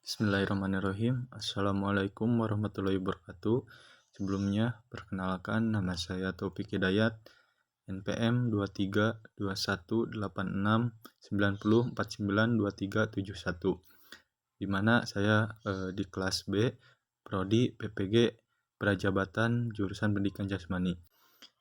Bismillahirrahmanirrahim. Assalamualaikum warahmatullahi wabarakatuh. Sebelumnya, perkenalkan nama saya Taufik Hidayat, NPM 23218690492371, di mana saya di kelas B, Prodi PPG Prajabatan Jurusan Pendidikan Jasmani.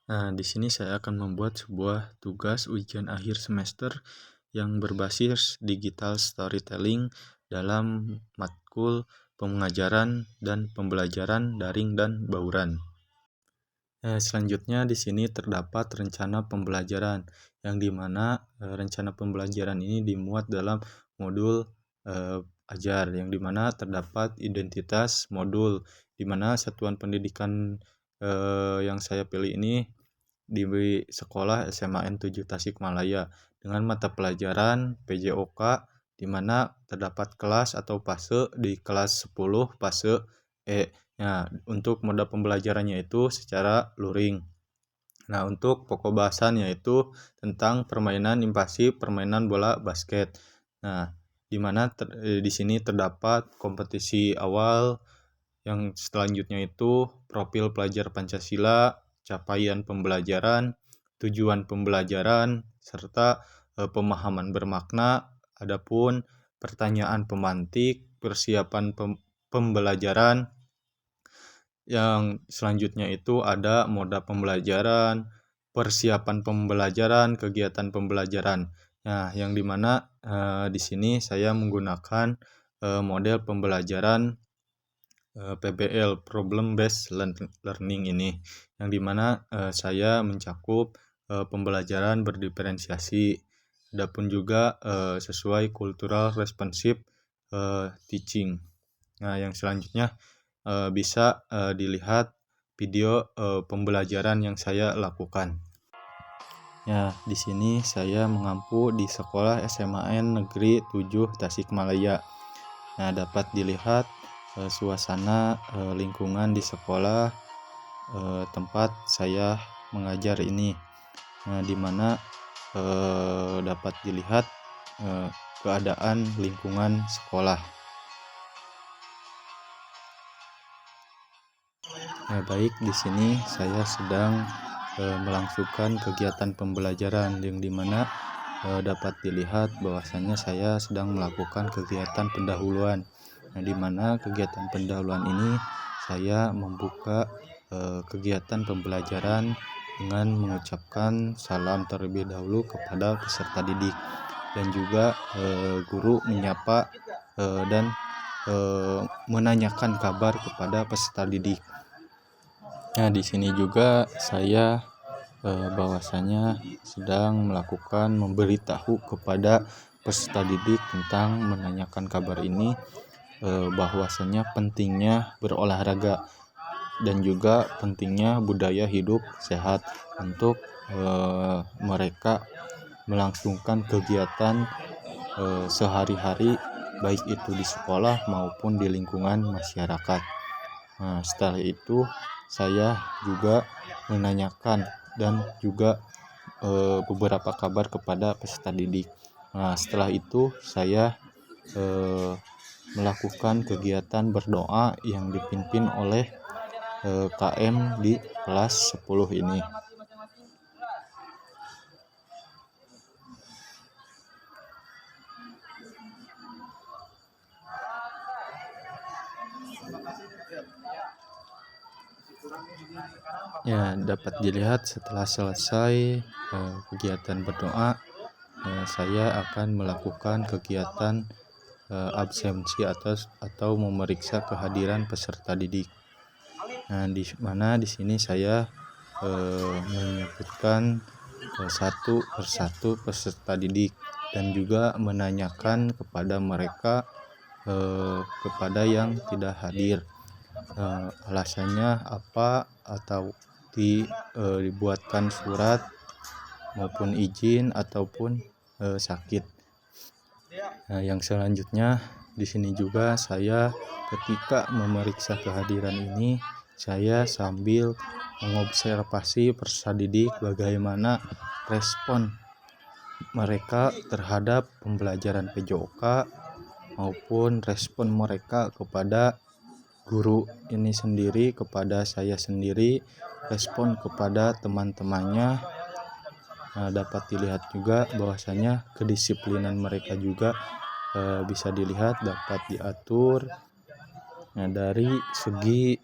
Nah, di sini saya akan membuat sebuah tugas ujian akhir semester yang berbasis digital storytelling dalam matkul pengajaran dan pembelajaran daring dan bauran. Selanjutnya di sini terdapat rencana pembelajaran yang dimana rencana pembelajaran ini dimuat dalam modul ajar yang dimana terdapat identitas modul, dimana satuan pendidikan yang saya pilih ini di sekolah SMAN 7 Tasikmalaya dengan mata pelajaran PJOK, di mana terdapat kelas atau fase di kelas 10 fase E. Nah, untuk moda pembelajarannya itu secara luring. Nah, untuk pokok bahasan yaitu tentang permainan invasif, permainan bola basket. Nah, di mana di sini terdapat kompetisi awal, yang selanjutnya itu profil pelajar Pancasila, capaian pembelajaran, tujuan pembelajaran, serta pemahaman bermakna. Adapun pertanyaan pemantik, persiapan pembelajaran. Yang selanjutnya itu ada moda pembelajaran, persiapan pembelajaran, kegiatan pembelajaran. Nah, yang dimana di sini saya menggunakan model pembelajaran PBL (Problem Based Learning) ini, yang dimana saya mencakup pembelajaran berdiferensiasi, adapun juga sesuai cultural responsive teaching. Nah, yang selanjutnya bisa dilihat video pembelajaran yang saya lakukan. Ya, di sini saya mengampu di sekolah SMAN Negeri 7 Tasikmalaya. Nah, dapat dilihat suasana lingkungan di sekolah tempat saya mengajar ini. Nah, di mana dapat dilihat keadaan lingkungan sekolah. Baik, di sini saya sedang melangsungkan kegiatan pembelajaran yang dimana dapat dilihat bahwasanya saya sedang melakukan kegiatan pendahuluan. Nah, di mana kegiatan pendahuluan ini saya membuka kegiatan pembelajaran dengan mengucapkan salam terlebih dahulu kepada peserta didik, dan juga guru menyapa dan menanyakan kabar kepada peserta didik. Nah, di sini juga saya bahwasanya sedang melakukan memberitahu kepada peserta didik tentang menanyakan kabar ini, bahwasanya pentingnya berolahraga dan juga pentingnya budaya hidup sehat untuk mereka melangsungkan kegiatan sehari-hari, baik itu di sekolah maupun di lingkungan masyarakat. Nah, setelah itu saya juga menanyakan dan juga beberapa kabar kepada peserta didik. Nah, setelah itu saya melakukan kegiatan berdoa yang dipimpin oleh KM di kelas 10 ini. Ya, dapat dilihat setelah selesai kegiatan berdoa, saya akan melakukan kegiatan absensi atau memeriksa kehadiran peserta didik. Nah, di mana di sini saya menyebutkan satu persatu peserta didik dan juga menanyakan kepada mereka kepada yang tidak hadir alasannya apa, atau dibuatkan surat maupun izin ataupun sakit. Nah, yang selanjutnya di sini juga saya ketika memeriksa kehadiran ini, saya sambil mengobservasi peserta didik bagaimana respon mereka terhadap pembelajaran PJOK, maupun respon mereka kepada guru ini sendiri, kepada saya sendiri, respon kepada teman-temannya. Dapat dilihat juga bahwasanya kedisiplinan mereka juga bisa dilihat, dapat diatur. Dari segi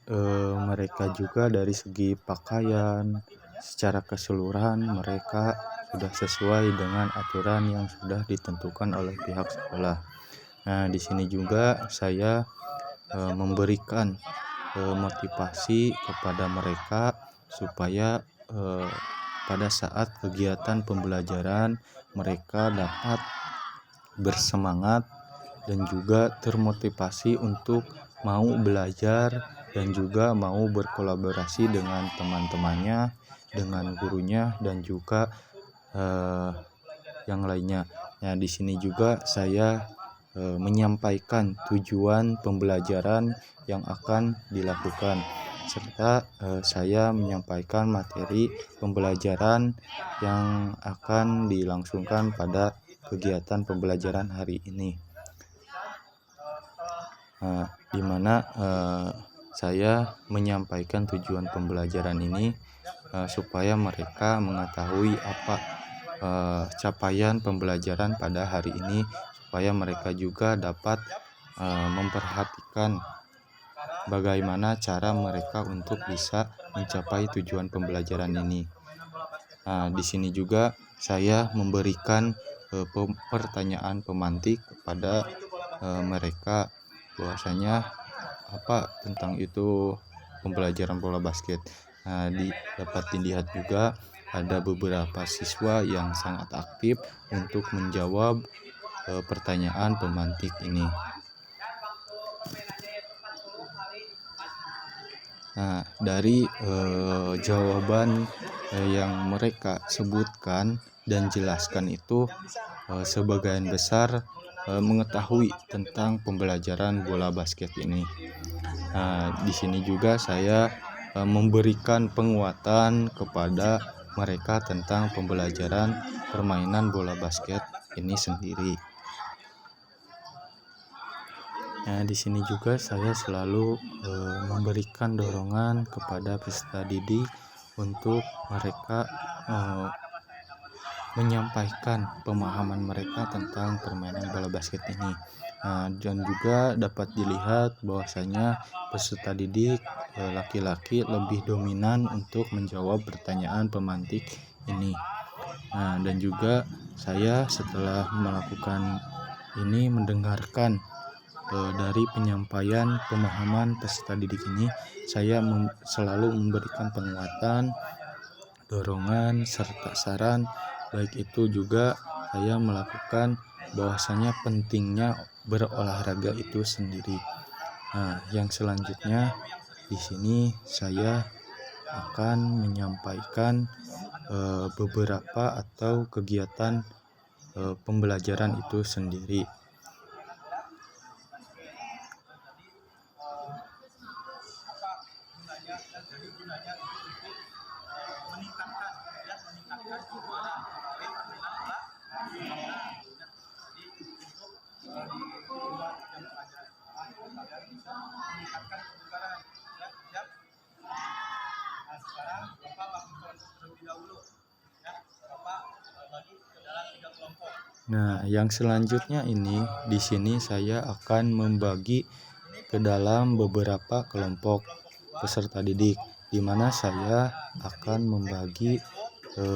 mereka juga, dari segi pakaian secara keseluruhan mereka sudah sesuai dengan aturan yang sudah ditentukan oleh pihak sekolah. Di sini juga saya memberikan motivasi kepada mereka supaya pada saat kegiatan pembelajaran mereka dapat bersemangat dan juga termotivasi untuk mau belajar dan juga mau berkolaborasi dengan teman-temannya, dengan gurunya dan juga yang lainnya. Di sini juga saya menyampaikan tujuan pembelajaran yang akan dilakukan, serta saya menyampaikan materi pembelajaran yang akan dilangsungkan pada kegiatan pembelajaran hari ini, di mana saya menyampaikan tujuan pembelajaran ini supaya mereka mengetahui apa capaian pembelajaran pada hari ini, supaya mereka juga dapat memperhatikan bagaimana cara mereka untuk bisa mencapai tujuan pembelajaran ini. Di sini juga saya memberikan pertanyaan pemantik kepada mereka, bahwasanya apa tentang itu pembelajaran bola basket. Dapat dilihat juga ada beberapa siswa yang sangat aktif untuk menjawab pertanyaan pemantik ini. Dari jawaban yang mereka sebutkan dan jelaskan itu, sebagian besar mengetahui tentang pembelajaran bola basket ini. Di sini juga saya memberikan penguatan kepada mereka tentang pembelajaran permainan bola basket ini sendiri. Di sini juga saya selalu memberikan dorongan kepada peserta didik untuk mereka menyampaikan pemahaman mereka tentang permainan bola basket ini. Dan juga dapat dilihat bahwasanya peserta didik laki-laki lebih dominan untuk menjawab pertanyaan pemantik ini. Dan juga saya setelah melakukan ini, mendengarkan dari penyampaian pemahaman peserta didik ini, saya selalu memberikan penguatan, dorongan, serta saran. Baik itu juga saya melakukan bahwasanya pentingnya berolahraga itu sendiri. Yang selanjutnya di sini saya akan menyampaikan beberapa atau kegiatan pembelajaran itu sendiri. Yang selanjutnya ini, di sini saya akan membagi ke dalam beberapa kelompok peserta didik, di mana saya akan membagi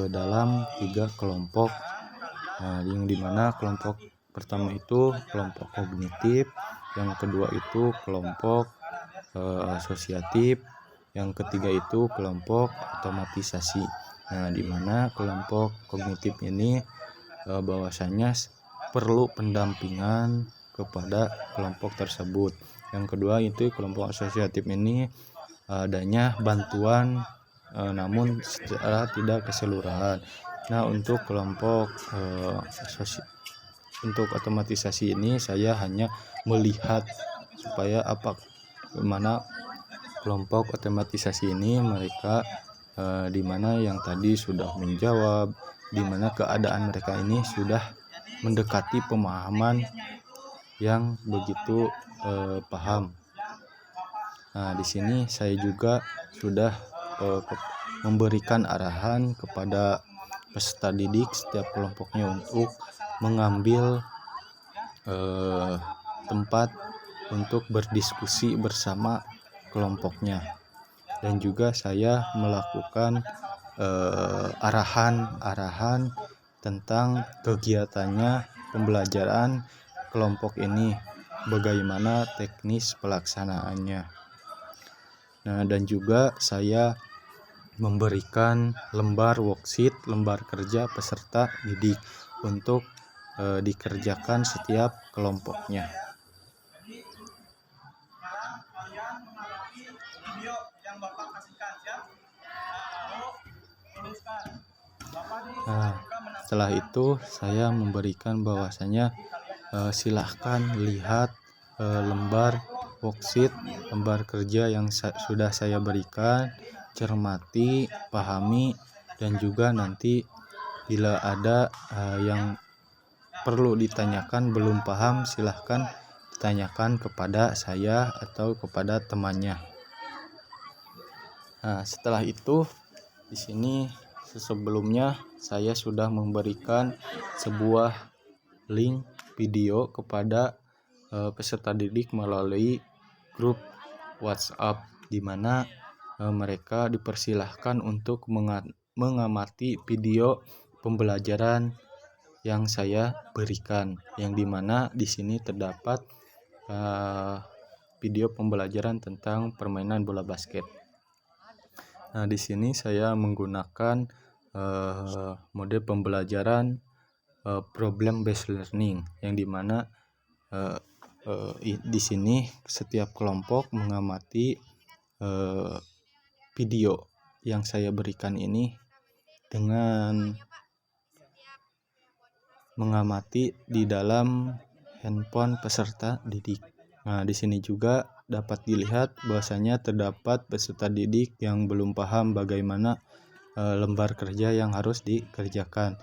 dalam 3 kelompok, yang dimana kelompok pertama itu kelompok kognitif, yang kedua itu kelompok asosiatif, yang ketiga itu kelompok otomatisasi. Di mana kelompok kognitif ini bahwasanya perlu pendampingan kepada kelompok tersebut. Yang kedua itu kelompok asosiatif ini adanya bantuan namun secara tidak keseluruhan. Untuk kelompok untuk otomatisasi ini saya hanya melihat supaya bagaimana kelompok otomatisasi ini mereka di mana yang tadi sudah menjawab, di mana keadaan mereka ini sudah mendekati pemahaman yang begitu paham. Nah, di sini saya juga sudah memberikan arahan kepada peserta didik setiap kelompoknya untuk mengambil tempat untuk berdiskusi bersama kelompoknya, dan juga saya melakukan arahan-arahan tentang kegiatannya pembelajaran kelompok ini, bagaimana teknis pelaksanaannya. Nah, dan juga saya memberikan lembar worksheet, lembar kerja peserta didik untuk dikerjakan setiap kelompoknya. Nah, setelah itu saya memberikan bahwasanya silahkan lihat lembar worksheet, lembar kerja yang sudah saya berikan, cermati, pahami, dan juga nanti bila ada yang perlu ditanyakan belum paham, silahkan ditanyakan kepada saya atau kepada temannya. Nah, setelah itu di sini sebelumnya saya sudah memberikan sebuah link video kepada peserta didik melalui grup WhatsApp, di mana mereka dipersilahkan untuk mengamati video pembelajaran yang saya berikan, yang dimana di sini terdapat video pembelajaran tentang permainan bola basket. Nah, di sini saya menggunakan mode pembelajaran problem based learning, yang dimana di sini setiap kelompok mengamati video yang saya berikan ini dengan mengamati di dalam handphone peserta didik. Nah, di sini juga dapat dilihat bahwasanya terdapat peserta didik yang belum paham bagaimana lembar kerja yang harus dikerjakan.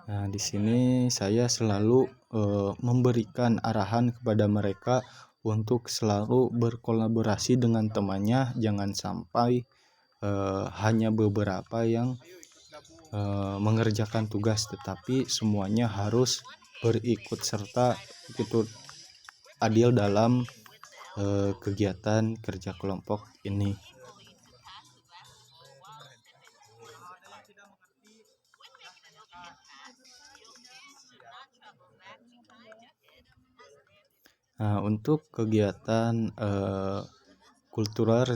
Nah, di sini saya selalu memberikan arahan kepada mereka untuk selalu berkolaborasi dengan temannya, jangan sampai hanya beberapa yang mengerjakan tugas, tetapi semuanya harus berikut serta, ikut adil dalam kegiatan kerja kelompok ini. Nah, untuk kegiatan cultural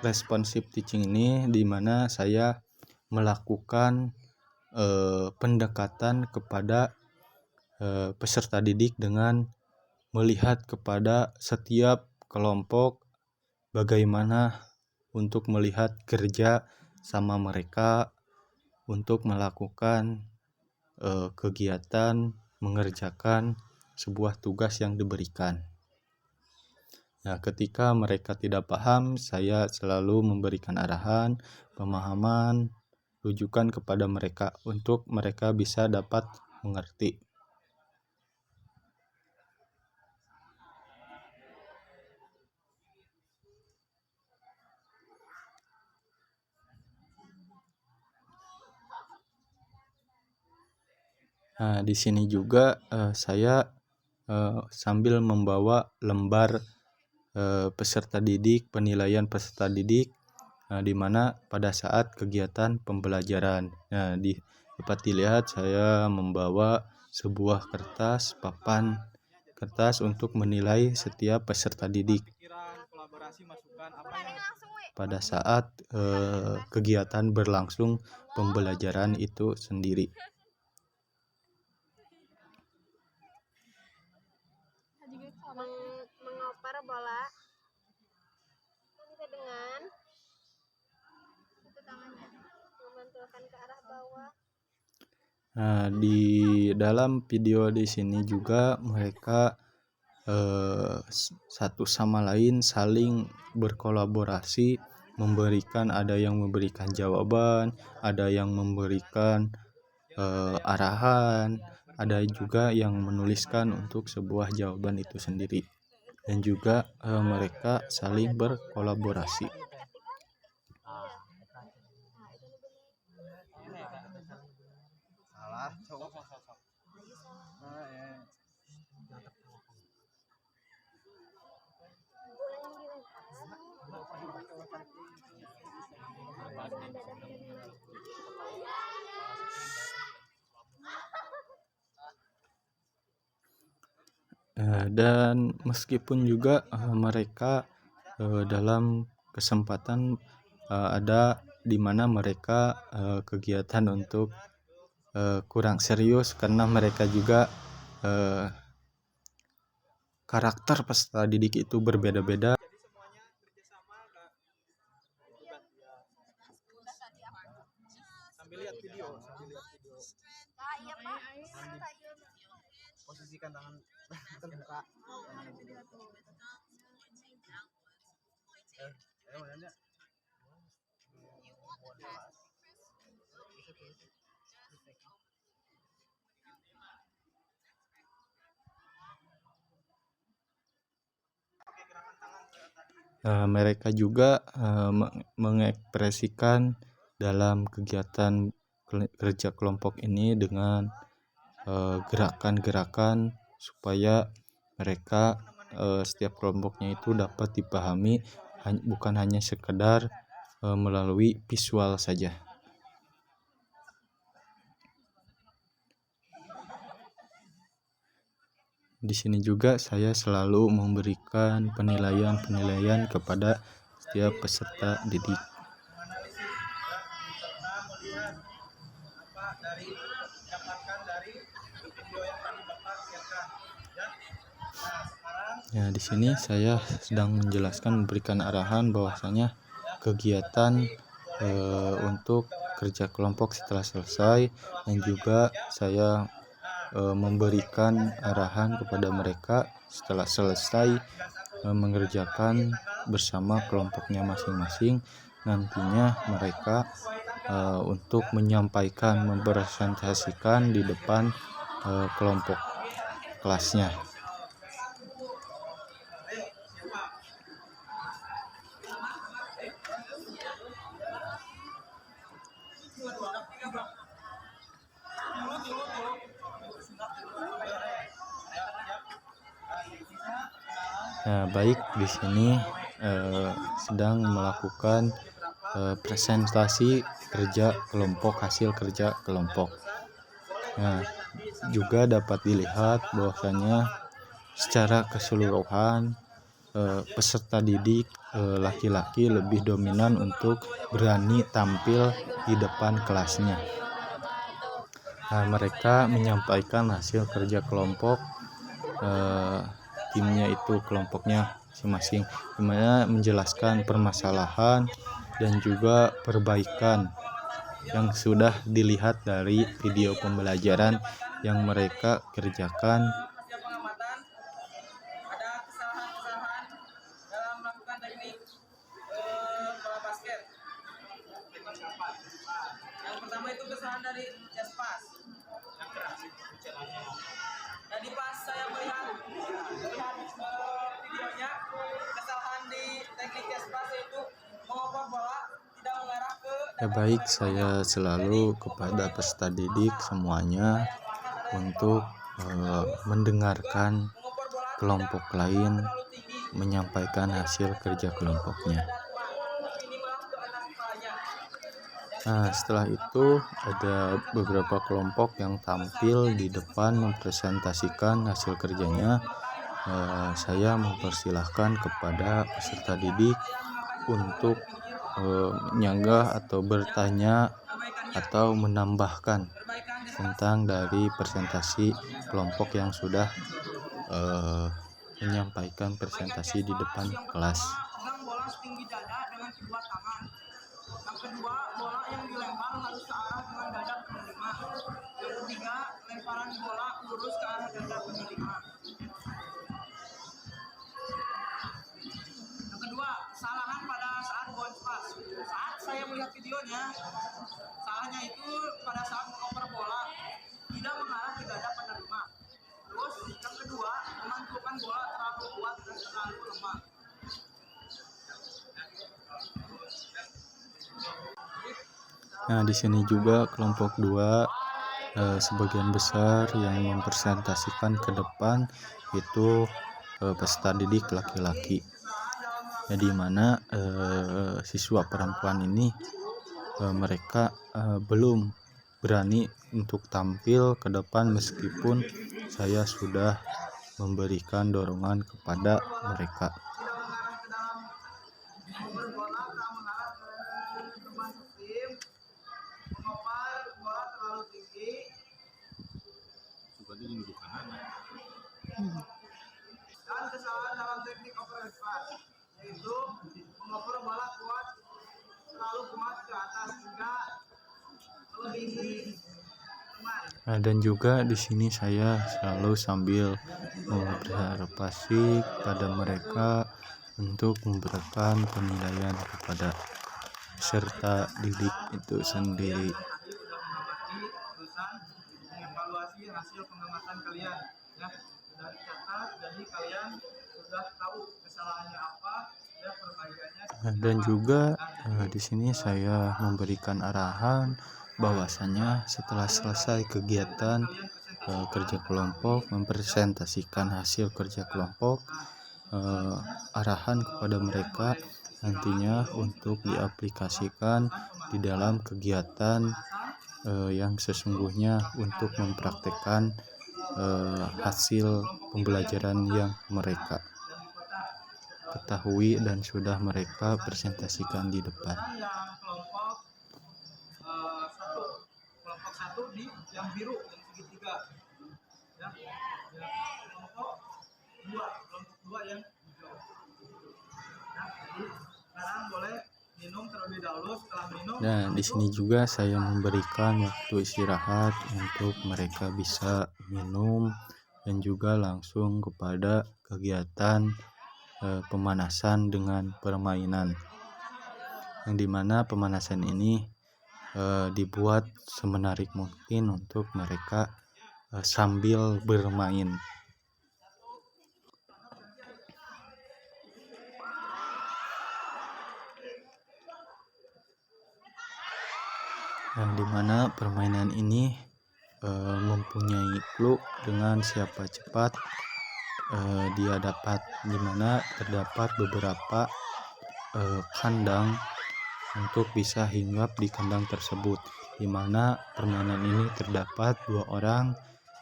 responsive teaching ini, di mana saya melakukan pendekatan kepada peserta didik dengan melihat kepada setiap kelompok, bagaimana untuk melihat kerja sama mereka untuk melakukan kegiatan mengerjakan sebuah tugas yang diberikan. Nah, ketika mereka tidak paham, saya selalu memberikan arahan, pemahaman, rujukan kepada mereka untuk mereka bisa dapat mengerti. Nah, di sini juga saya sambil membawa lembar peserta didik, penilaian peserta didik, di mana pada saat kegiatan pembelajaran. Nah, dapat dilihat saya membawa sebuah papan kertas untuk menilai setiap peserta didik pada saat kegiatan berlangsung pembelajaran itu sendiri. Mengoper bola dengan satu tangannya, membantulkan ke arah bawah. Nah, di dalam video di sini juga mereka satu sama lain saling berkolaborasi ada yang memberikan jawaban, ada yang memberikan arahan, ada juga yang menuliskan untuk sebuah jawaban itu sendiri, dan juga mereka saling berkolaborasi. Dan meskipun juga mereka dalam kesempatan ada di mana mereka kegiatan untuk kurang serius karena mereka juga karakter peserta didik itu berbeda-beda. Posisikan tangan terbuka. Mereka juga mengekspresikan dalam kegiatan kerja kelompok ini dengan gerakan-gerakan supaya mereka setiap kelompoknya itu dapat dipahami bukan hanya sekedar melalui visual saja. Di sini juga saya selalu memberikan penilaian kepada setiap peserta didik. Ya, di sini saya sedang memberikan arahan bahwasanya kegiatan untuk kerja kelompok setelah selesai, dan juga saya memberikan arahan kepada mereka setelah selesai mengerjakan bersama kelompoknya masing-masing, nantinya mereka untuk menyampaikan, mempresentasikan di depan kelompok kelasnya. Nah, baik, di sini sedang melakukan presentasi kerja kelompok, hasil kerja kelompok. Nah, juga dapat dilihat bahwasanya secara keseluruhan peserta didik laki-laki lebih dominan untuk berani tampil di depan kelasnya. Nah, mereka menyampaikan hasil kerja kelompok timnya itu, kelompoknya masing-masing, dimana menjelaskan permasalahan dan juga perbaikan yang sudah dilihat dari video pembelajaran yang mereka kerjakan. Ada kesalahan-kesalahan dalam melakukan teknik bola basket. Yang pertama itu kesalahan dari chest pass. Jadi pas saya melihat videonya, kesalahan di teknik chest pass itu mengoper bola tidak mengarah ke. Ya, baik, saya selalu kepada peserta didik semuanya untuk mendengarkan kelompok lain menyampaikan hasil kerja kelompoknya. Nah, setelah itu ada beberapa kelompok yang tampil di depan mempresentasikan hasil kerjanya. Saya mempersilahkan kepada peserta didik untuk menyanggah atau bertanya atau menambahkan tentang dari presentasi kelompok yang sudah menyampaikan presentasi di depan kelas. Bola setinggi dada dengan kedua tangan. Yang kedua, bola yang dilempar harus ke arah dengan dada penerima. Yang ketiga, lemparan bola lurus ke arah dada penerima. Yang kedua, kesalahan pada saat bounce pass. salahnya itu pada saat mengoper bola tidak mengarah ke dada penerima. Terus yang kedua, memantulkan bola terlalu kuat dan terlalu lemah. Nah, di sini juga kelompok 2 sebagian besar yang mempresentasikan ke depan itu peserta didik laki-laki. Ya, di mana siswa perempuan ini mereka belum berani untuk tampil ke depan meskipun saya sudah memberikan dorongan kepada mereka. Dan kesalahan dalam teknik oper reverse yaitu mengoper bola terlalu kuat ke atas hingga melebihi teman. Nah, dan juga di sini saya selalu sambil berobservasi pada mereka untuk memberikan penilaian kepada peserta didik itu sendiri. Mengevaluasi hasil pengamatan kalian ya, sudah dicatat, jadi kalian sudah tahu kesalahannya apa dan perbaikannya. Dan juga di sini saya memberikan arahan bahwasanya setelah selesai kegiatan kerja kelompok, mempresentasikan hasil kerja kelompok, arahan kepada mereka nantinya untuk diaplikasikan di dalam kegiatan yang sesungguhnya untuk mempraktekkan hasil pembelajaran yang mereka ketahui dan sudah mereka presentasikan di depan. Kelompok satu di yang biru yang segitiga ya, kelompok dua yang hijau ya. Jadi sekarang boleh minum terlebih dahulu. Setelah minum, nah di sini juga saya memberikan waktu istirahat untuk mereka bisa minum dan juga langsung kepada kegiatan pemanasan dengan permainan, yang dimana pemanasan ini dibuat semenarik mungkin untuk mereka sambil bermain. Yang dimana permainan ini mempunyai clue dengan siapa cepat dia dapat, dimana terdapat beberapa kandang untuk bisa hinggap di kandang tersebut, dimana permainan ini terdapat 2 orang,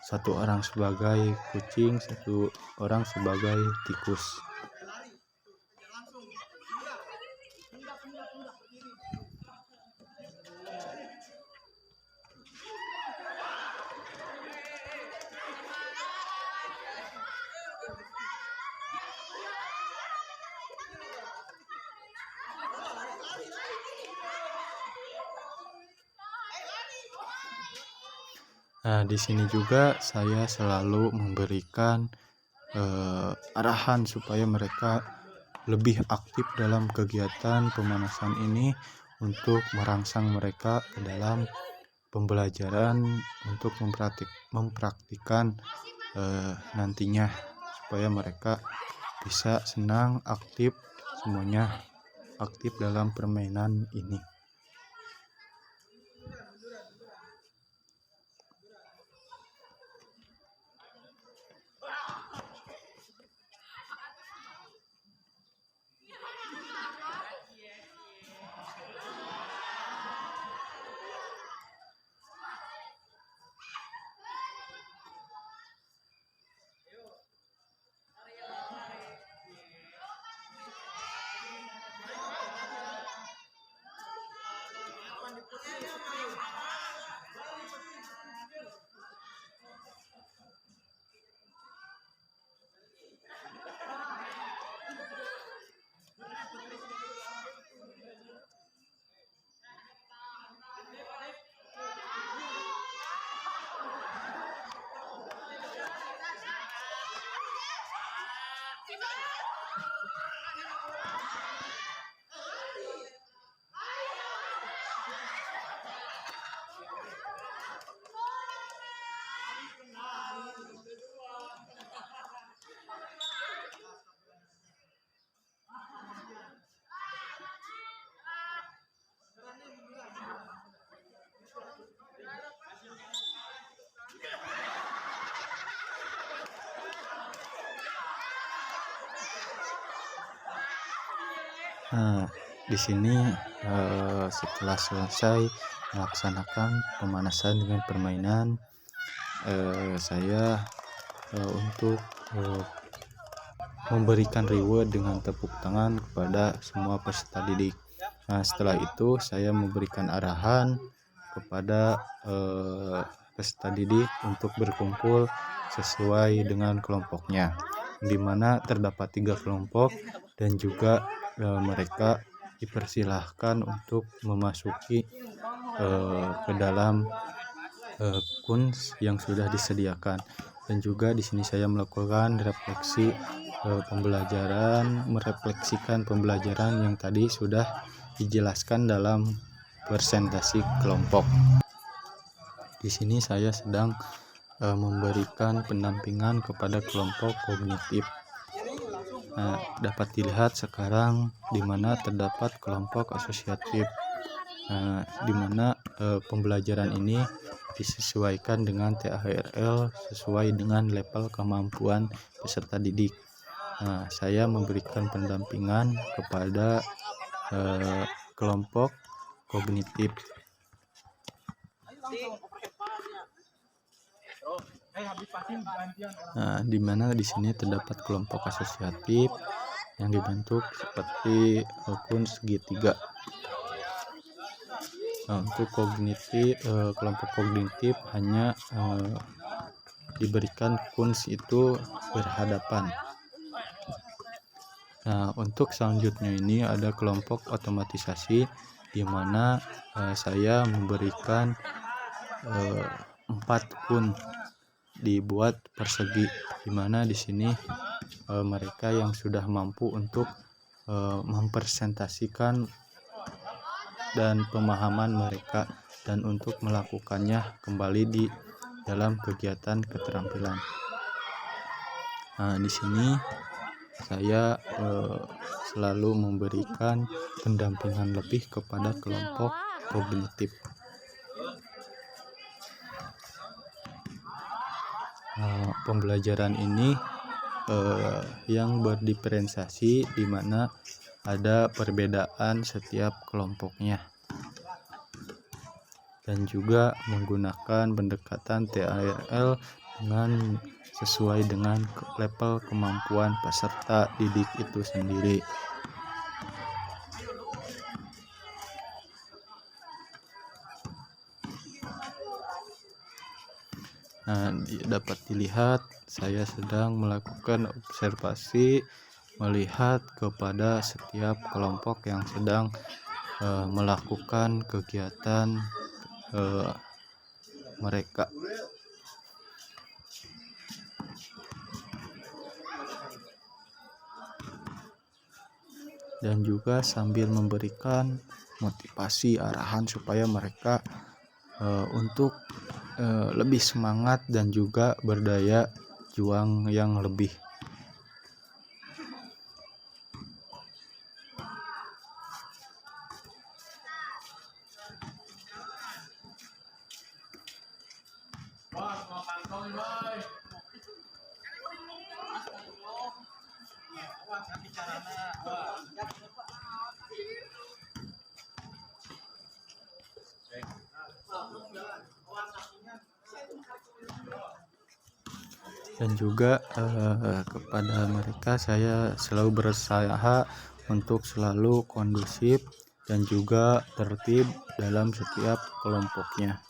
1 orang sebagai kucing, 1 orang sebagai tikus. Nah, di sini juga saya selalu memberikan arahan supaya mereka lebih aktif dalam kegiatan pemanasan ini untuk merangsang mereka ke dalam pembelajaran untuk mempraktikkan nantinya, supaya mereka bisa senang, aktif, semuanya aktif dalam permainan ini. Nah, di sini setelah selesai melaksanakan pemanasan dengan permainan, saya untuk memberikan reward dengan tepuk tangan kepada semua peserta didik. Nah, setelah itu saya memberikan arahan kepada peserta didik untuk berkumpul sesuai dengan kelompoknya, di mana terdapat 3 kelompok dan juga mereka dipersilahkan untuk memasuki ke dalam kuns yang sudah disediakan. Dan juga di sini saya melakukan refleksi merefleksikan pembelajaran yang tadi sudah dijelaskan dalam presentasi kelompok. Di sini saya sedang memberikan pendampingan kepada kelompok kognitif. Nah, dapat dilihat sekarang di mana terdapat kelompok asosiatif, di mana pembelajaran ini disesuaikan dengan TARL sesuai dengan level kemampuan peserta didik. Nah, saya memberikan pendampingan kepada kelompok kognitif. Nah, di mana di sini terdapat kelompok asosiatif yang dibentuk seperti kuns segitiga. Nah, untuk kelompok kognitif hanya diberikan kuns itu berhadapan. Nah, untuk selanjutnya ini ada kelompok otomatisasi, di mana saya memberikan 4 kun dibuat persegi, di mana di sini mereka yang sudah mampu untuk mempresentasikan dan pemahaman mereka dan untuk melakukannya kembali di dalam kegiatan keterampilan. Nah, di sini saya selalu memberikan pendampingan lebih kepada kelompok kognitif. Pembelajaran ini yang berdiferensiasi, di mana ada perbedaan setiap kelompoknya, dan juga menggunakan pendekatan TARL dengan sesuai dengan level kemampuan peserta didik itu sendiri. Nah, dapat dilihat saya sedang melakukan observasi, melihat kepada setiap kelompok yang sedang melakukan kegiatan mereka. Dan juga sambil memberikan motivasi arahan supaya mereka untuk lebih semangat dan juga berdaya juang yang lebih. Dan juga kepada mereka saya selalu berusaha untuk selalu kondusif dan juga tertib dalam setiap kelompoknya.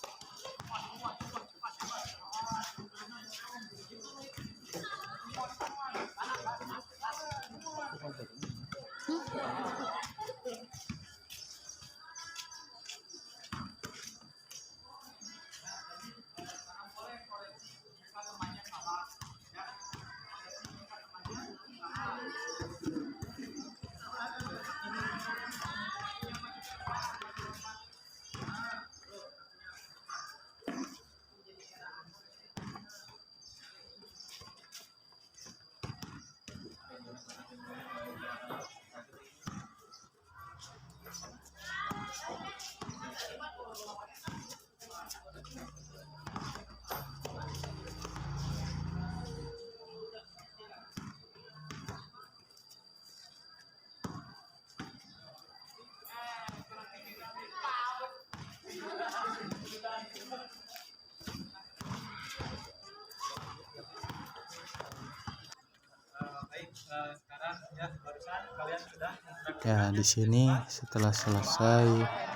Ya, di sini setelah selesai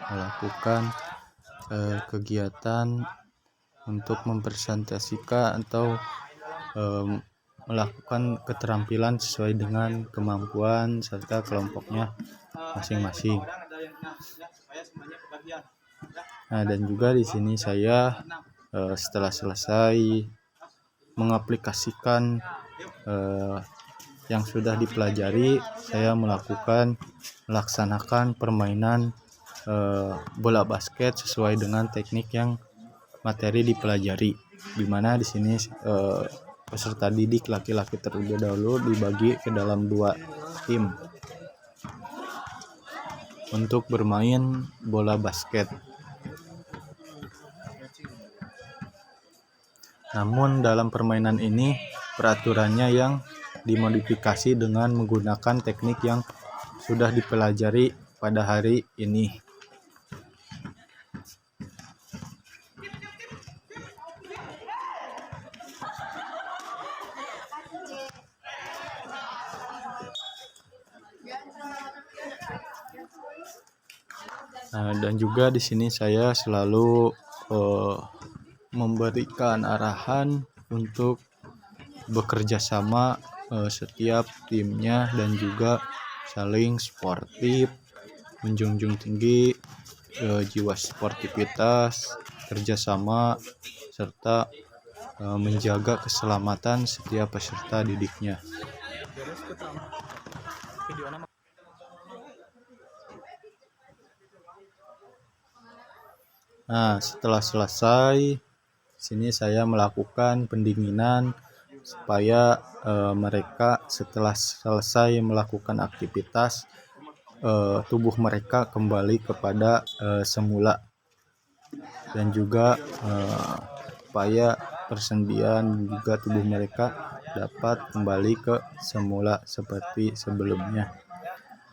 melakukan kegiatan untuk mempresentasikan atau melakukan keterampilan sesuai dengan kemampuan serta kelompoknya masing-masing. Nah, dan juga di sini saya setelah selesai mengaplikasikan yang sudah dipelajari, saya melaksanakan permainan bola basket sesuai dengan teknik yang materi dipelajari, di mana di sini peserta didik laki-laki terlebih dahulu dibagi ke dalam 2 tim untuk bermain bola basket. Namun dalam permainan ini peraturannya yang dimodifikasi dengan menggunakan teknik yang sudah dipelajari pada hari ini. Nah, dan juga di sini saya selalu memberikan arahan untuk bekerja sama setiap timnya, dan juga saling sportif, menjunjung tinggi jiwa sportivitas, kerjasama, serta menjaga keselamatan setiap peserta didiknya. Nah, setelah selesai, sini saya melakukan pendinginan supaya mereka setelah selesai melakukan aktivitas tubuh mereka kembali kepada semula, dan juga supaya persendian juga tubuh mereka dapat kembali ke semula seperti sebelumnya.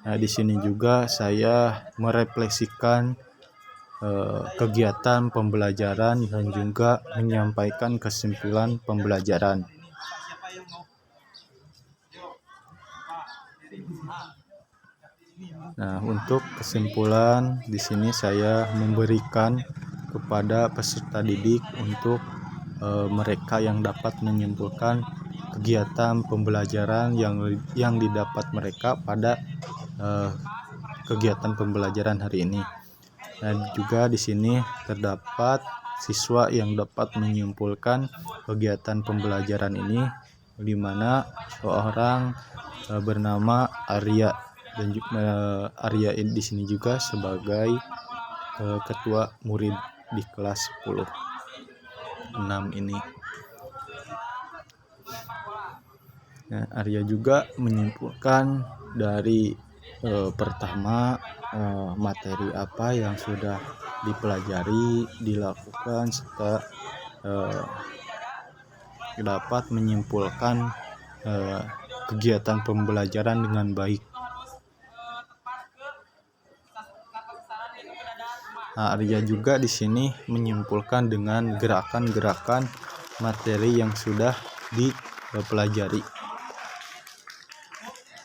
Nah, di sini juga saya merefleksikan kegiatan pembelajaran dan juga menyampaikan kesimpulan pembelajaran. Nah, untuk kesimpulan di sini saya memberikan kepada peserta didik untuk mereka yang dapat menyimpulkan kegiatan pembelajaran yang didapat mereka pada kegiatan pembelajaran hari ini. Dan juga di sini terdapat siswa yang dapat menyimpulkan kegiatan pembelajaran ini, di mana seorang bernama Arya, dan Arya di sini juga sebagai ketua murid di kelas 10 6 ini. Nah, Arya juga menyimpulkan dari pertama materi apa yang sudah dipelajari, dilakukan, serta dapat menyimpulkan kegiatan pembelajaran dengan baik. Nah, Arya juga di sini menyimpulkan dengan gerakan-gerakan materi yang sudah dipelajari.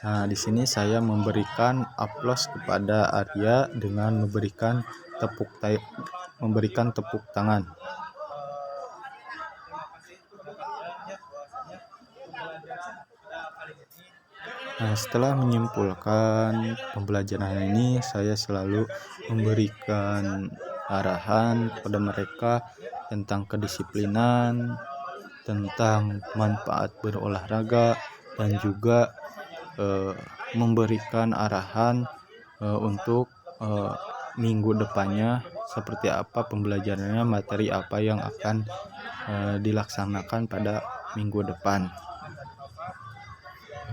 Nah, di sini saya memberikan aplaus kepada Arya dengan memberikan tepuk tangan. Nah, setelah menyimpulkan pembelajaran ini, saya selalu memberikan arahan kepada mereka tentang kedisiplinan, tentang manfaat berolahraga, dan juga memberikan arahan untuk minggu depannya seperti apa pembelajarannya, materi apa yang akan dilaksanakan pada minggu depan.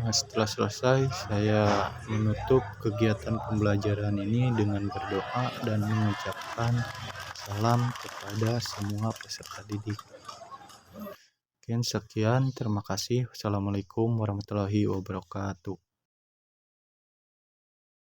Nah, setelah selesai, saya menutup kegiatan pembelajaran ini dengan berdoa dan mengucapkan salam kepada semua peserta didik. Sekian, terima kasih. Wassalamualaikum warahmatullahi wabarakatuh.